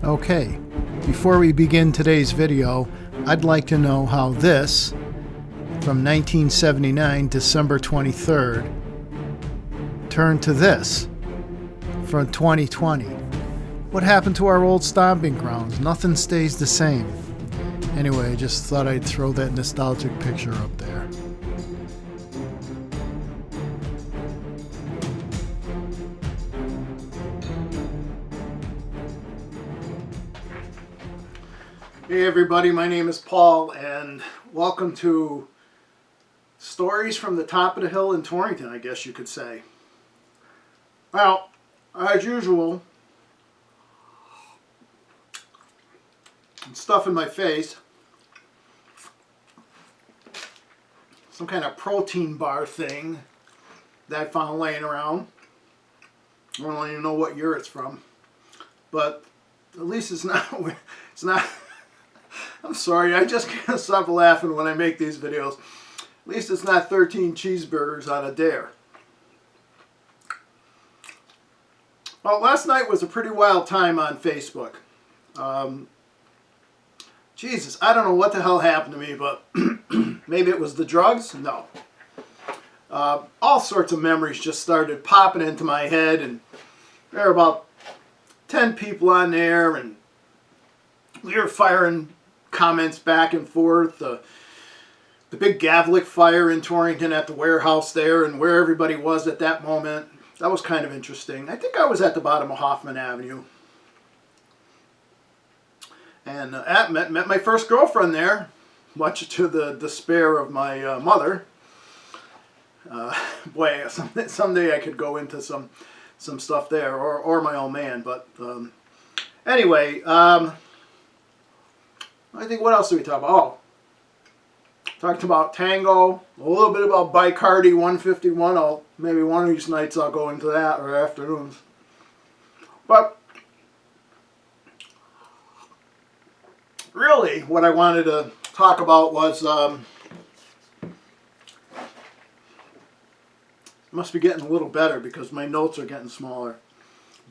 Okay, before we begin today's video, I'd like to know how this, from 1979, December 23rd, turned to this, from 2020. What happened to our old stomping grounds? Nothing stays the same. Anyway, I just thought I'd throw that nostalgic picture up there. Hey everybody, my name is Paul and welcome to Stories from the Top of the Hill in Torrington, I guess you could say. Well, as usual, stuff in my face, some kind of protein bar thing that I found laying around. I don't even know what year it's from, but at least it's not, I'm sorry, I just can't stop laughing when I make these videos. At least it's not 13 cheeseburgers on a dare. Well, last night was a pretty wild time on Facebook. Jesus, I don't know what the hell happened to me, but maybe it was the drugs? No. All sorts of memories just started popping into my head, and there were about 10 people on there, and we were firing comments back and forth. The big Gavlik fire in Torrington at the warehouse there, and where everybody was at that moment. That was kind of interesting. I think I was at the bottom of Hoffman Avenue. And met my first girlfriend there, much to the despair of my mother. Boy, someday I could go into some stuff there, or my old man. But anyway, I think, what else did we talk about? Oh, talked about tango, a little bit about Bacardi 151. Maybe one of these nights I'll go into that, or afternoons. But really, what I wanted to talk about was, must be getting a little better because my notes are getting smaller.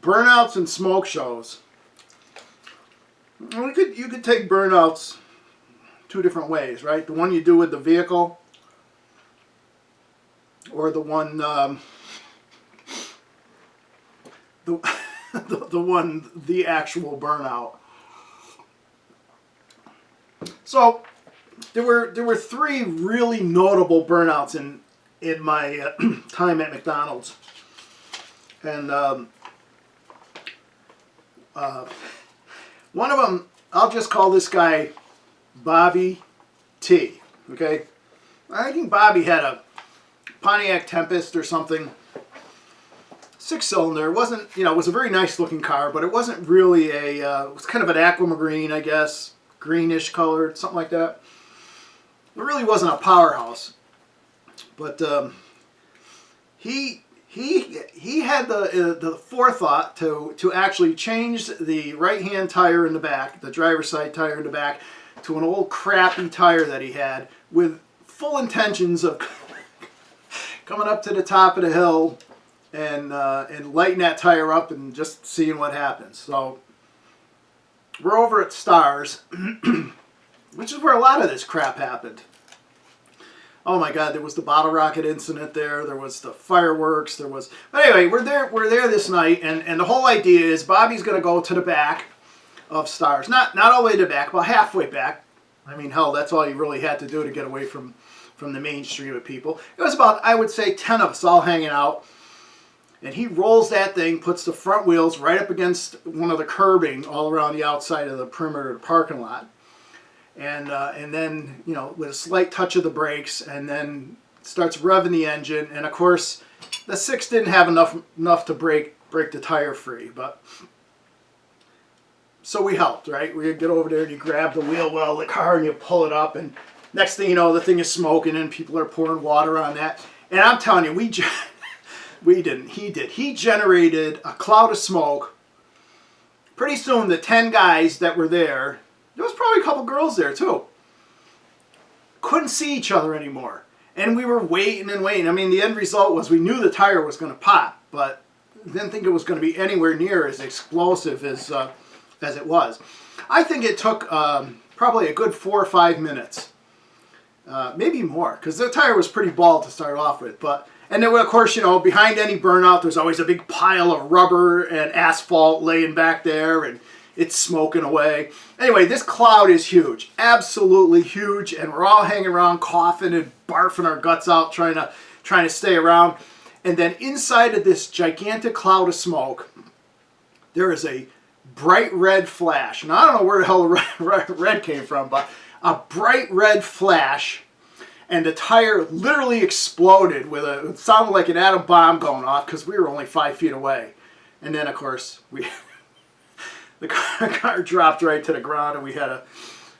Burnouts and smoke shows. You could take burnouts two different ways, right? The one you do with the vehicle, or the one the actual burnout. So there were three really notable burnouts in my time at McDonald's, and one of them, I'll just call this guy Bobby T. Okay, I think Bobby had a Pontiac Tempest or something, 6-cylinder. It wasn't, it was a very nice looking car, but it wasn't really a. It was kind of an aquamarine, I guess, greenish colored, something like that. It really wasn't a powerhouse, but he had the forethought to actually change the right-hand tire in the back, the driver's side tire in the back, to an old crappy tire that he had, with full intentions of coming up to the top of the hill and lighting that tire up and just seeing what happens. So we're over at Stars, which is where a lot of this crap happened. Oh my God, there was the bottle rocket incident there. There was the fireworks. There was... But anyway, we're there this night, and the whole idea is Bobby's going to go to the back of Stars. Not all the way to the back, about halfway back. I mean, hell, that's all you really had to do to get away from the mainstream of people. It was about, I would say, 10 of us all hanging out. And he rolls that thing, puts the front wheels right up against one of the curbing all around the outside of the perimeter of the parking lot. And then, with a slight touch of the brakes, and then starts revving the engine. And of course, the 6 didn't have enough to break the tire free. But so we helped, right? We get over there and you grab the wheel well of the car and you pull it up, and next thing you know, the thing is smoking and people are pouring water on that. And I'm telling you, we didn't. He did. He generated a cloud of smoke. Pretty soon, the 10 guys that were there. There was probably a couple girls there too. Couldn't see each other anymore. And we were waiting and waiting. I mean, the end result was we knew the tire was going to pop, but didn't think it was going to be anywhere near as explosive as as it was. I think it took probably a good 4 or 5 minutes, maybe more, because the tire was pretty bald to start off with. And then, of course, you know, behind any burnout, there's always a big pile of rubber and asphalt laying back there, and it's smoking away. Anyway, this cloud is huge, absolutely huge, and we're all hanging around coughing and barfing our guts out trying to stay around. And then inside of this gigantic cloud of smoke, there is a bright red flash. And I don't know where the hell the red came from, but a bright red flash, and the tire literally exploded with it sounded like an atom bomb going off, because we were only 5 feet away. And then, of course, the car dropped right to the ground, and we had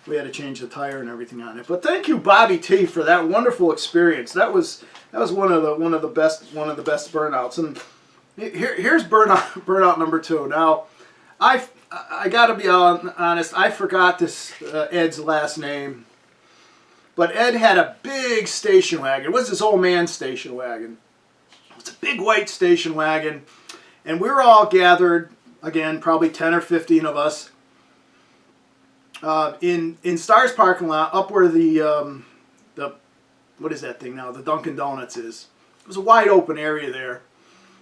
to change the tire and everything on it. But thank you, Bobby T, for that wonderful experience. That was one of the best burnouts. And here's burnout number 2. Now, I got to be honest, I forgot this Ed's last name. But Ed had a big station wagon. It was his old man's station wagon. It was a big white station wagon. And we were all gathered, again, probably 10 or 15 of us, in Star's parking lot, up where the what is that thing now? The Dunkin' Donuts is. It was a wide open area there.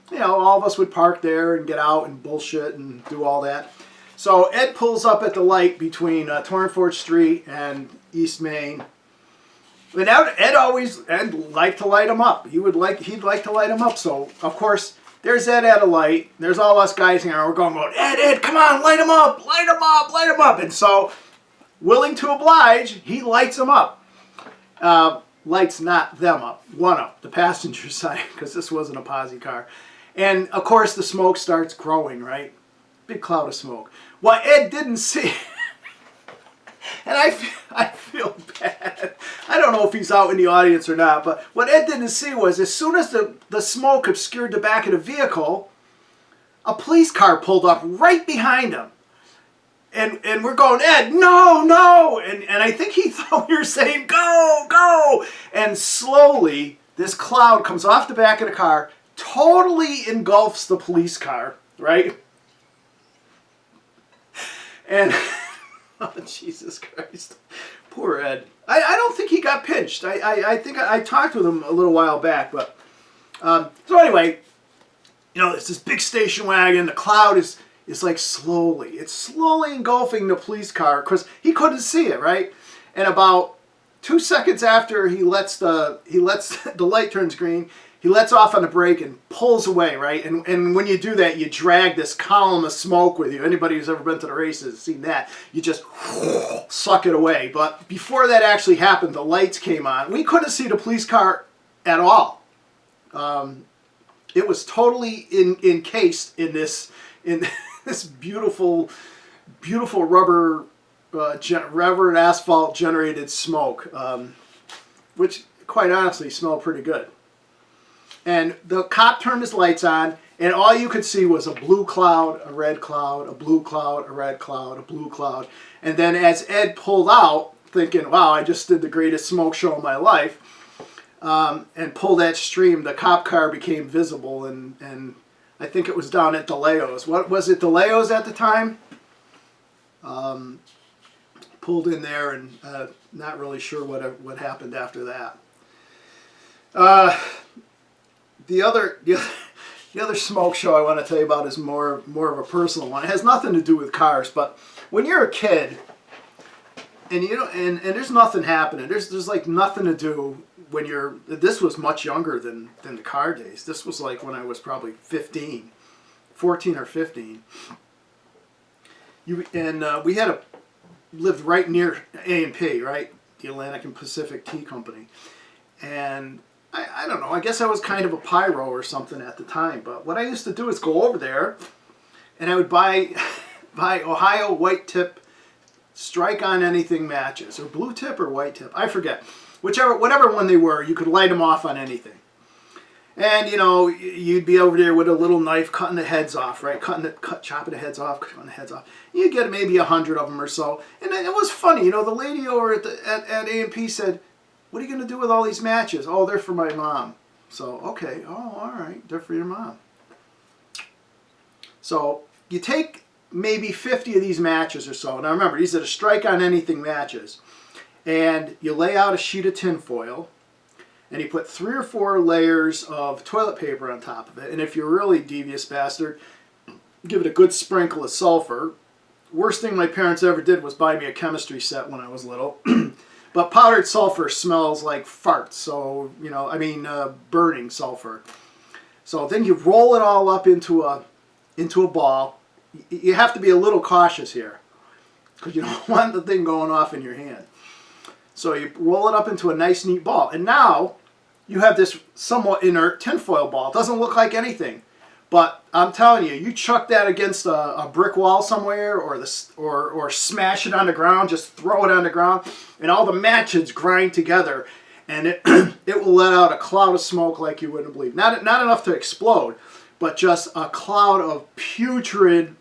You know, all of us would park there and get out and bullshit and do all that. So Ed pulls up at the light between Torrington Street and East Main. And Ed liked to light him up. He'd like to light him up. So of course there's Ed at a light. There's all us guys here. We're going, Ed, come on, light him up, light him up, light him up. And so, willing to oblige, he lights him up. Lights not them up, one up, the passenger side, because this wasn't a posse car. And of course the smoke starts growing, right? Big cloud of smoke. What Ed didn't see. And I feel bad. I don't know if he's out in the audience or not, but what Ed didn't see was, as soon as the smoke obscured the back of the vehicle, a police car pulled up right behind him. And we're going, Ed, no! And I think he thought we were saying, go! And slowly, this cloud comes off the back of the car, totally engulfs the police car, right? And... oh, Jesus Christ. Poor Ed. I don't think he got pinched. I think I talked with him a little while back. But so anyway, you know, it's this big station wagon. The cloud is like slowly engulfing the police car, because he couldn't see it, right? And about 2 seconds after he lets the light turns green, he lets off on the brake and pulls away, right? And when you do that, you drag this column of smoke with you. Anybody who's ever been to the races has seen that. You just suck it away. But before that actually happened, the lights came on. We couldn't see the police car at all. It was totally encased in this beautiful rubber and asphalt generated smoke, which quite honestly smelled pretty good. And the cop turned his lights on, and all you could see was a blue cloud, a red cloud, a blue cloud, a red cloud, a blue cloud. And then as Ed pulled out, thinking, wow, I just did the greatest smoke show of my life, and pulled that stream, the cop car became visible, and I think it was down at DeLeo's. What was it, DeLeo's at the time? Pulled in there, and not really sure what happened after that. The other smoke show I want to tell you about is more of a personal one. It has nothing to do with cars, but when you're a kid and you know and there's nothing happening, there's like nothing to do when you're. This was much younger than the car days. This was like when I was probably 14 or 15. We had lived right near A&P, right, the Atlantic and Pacific Tea Company, and I don't know, I guess I was kind of a pyro or something at the time, but what I used to do is go over there and I would buy Ohio white tip strike on anything matches, or blue tip or white tip, I forget. Whatever one they were, you could light them off on anything. And you know, you'd be over there with a little knife cutting the heads off, right? Chopping the heads off, cutting the heads off. You'd get maybe 100 of them or so. And it was funny, you know, the lady over at A&P said, what are you going to do with all these matches? Oh, they're for my mom. So, okay. Oh, all right. They're for your mom. So, you take maybe 50 of these matches or so. Now remember, these are the strike on anything matches. And you lay out a sheet of tin foil, and you put 3 or 4 layers of toilet paper on top of it. And if you're a really devious bastard, give it a good sprinkle of sulfur. Worst thing my parents ever did was buy me a chemistry set when I was little. But powdered sulfur smells like farts, so, you know, I mean burning sulfur. So then you roll it all up into a ball. You have to be a little cautious here, because you don't want the thing going off in your hand. So you roll it up into a nice, neat ball. And now you have this somewhat inert tinfoil ball. It doesn't look like anything. But I'm telling you, you chuck that against a brick wall somewhere, or smash it on the ground, just throw it on the ground, and all the matches grind together, and it will let out a cloud of smoke like you wouldn't believe. Not enough to explode, but just a cloud of putrid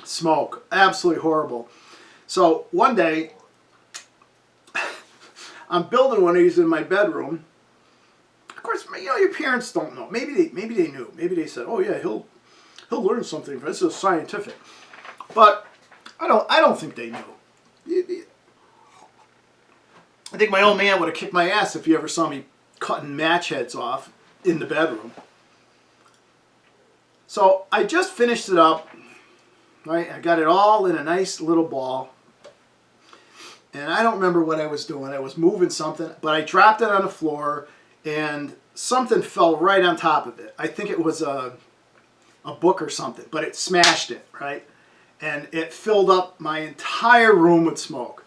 smoke. Absolutely horrible. So one day, I'm building one of these in my bedroom. Of course, you know, your parents don't know. Maybe they knew. Maybe they said, "Oh yeah, he'll learn something. This is scientific." But I don't think they knew. I think my old man would have kicked my ass if he ever saw me cutting match heads off in the bedroom. So I just finished it up. Right, I got it all in a nice little ball. And I don't remember what I was doing. I was moving something, but I dropped it on the floor, and something fell right on top of it. I think it was a book or something, but it smashed it, right? And it filled up my entire room with smoke.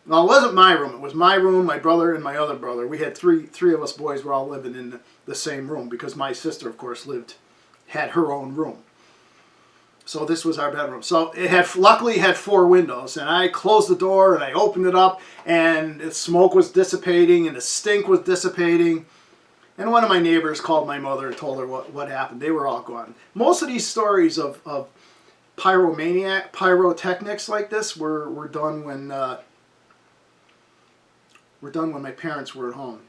Well, it wasn't my room. It was my room, my brother, and my other brother. We had three of us boys were all living in the same room, because my sister, of course, had her own room. So this was our bedroom. So luckily it had 4 windows, and I closed the door and I opened it up, and the smoke was dissipating and the stink was dissipating. And one of my neighbors called my mother and told her what happened. They were all gone. Most of these stories of pyrotechnics like this were done when my parents were at home.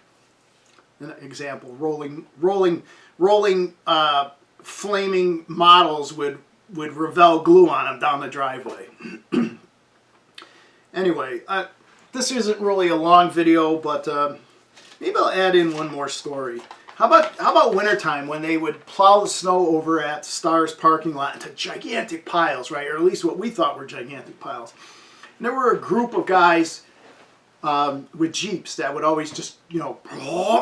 An example: rolling flaming models would Revell glue on them down the driveway. Anyway, this isn't really a long video, but maybe I'll add in one more story. How about wintertime, when they would plow the snow over at Star's parking lot into gigantic piles, right? Or at least what we thought were gigantic piles. And there were a group of guys with Jeeps that would always just, you know,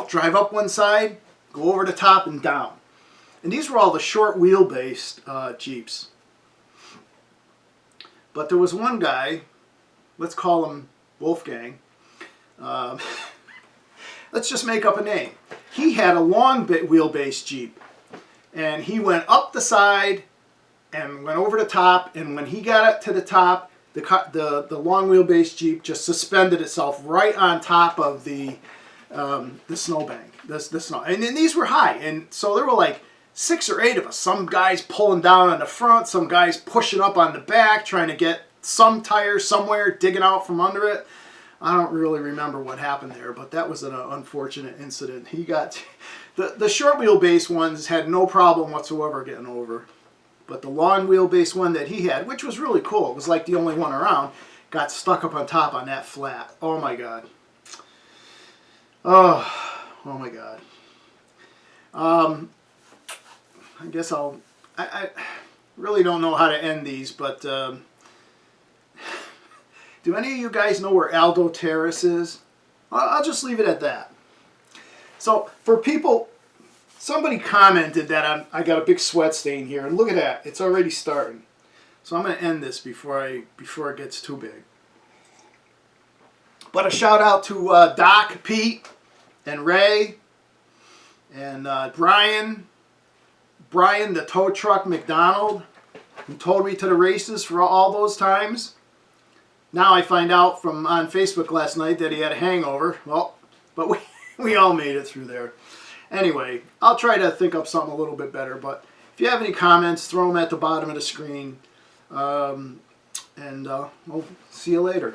drive up one side, go over the top and down. And these were all the short wheelbase Jeeps. But there was one guy, let's call him Wolfgang. Let's just make up a name. He had a long wheelbase Jeep. And he went up the side and went over the top. And when he got up to the top, the long wheelbase Jeep just suspended itself right on top of the snowbank. The snow. And then these were high. And so there were like 6 or 8 of us. Some guys pulling down on the front, some guys pushing up on the back, trying to get some tire somewhere, digging out from under it. I don't really remember what happened there, but that was an unfortunate incident. He got the short wheelbase ones had no problem whatsoever getting over, but the long wheelbase one that he had, which was really cool, it was like the only one around, got stuck up on top on that flat. Oh my god. Oh my god. I guess I really don't know how to end these, but do any of you guys know where Aldo Terrace is? I'll just leave it at that. So for people, somebody commented that I got a big sweat stain here, and look at that, it's already starting. So I'm going to end this before it gets too big. But a shout out to Doc, Pete, and Ray, and Brian the tow truck McDonald, who told me to the races for all those times. Now I find out on Facebook last night that he had a hangover. Well, but we all made it through there. Anyway, I'll try to think up something a little bit better. But if you have any comments, throw them at the bottom of the screen. And we'll see you later.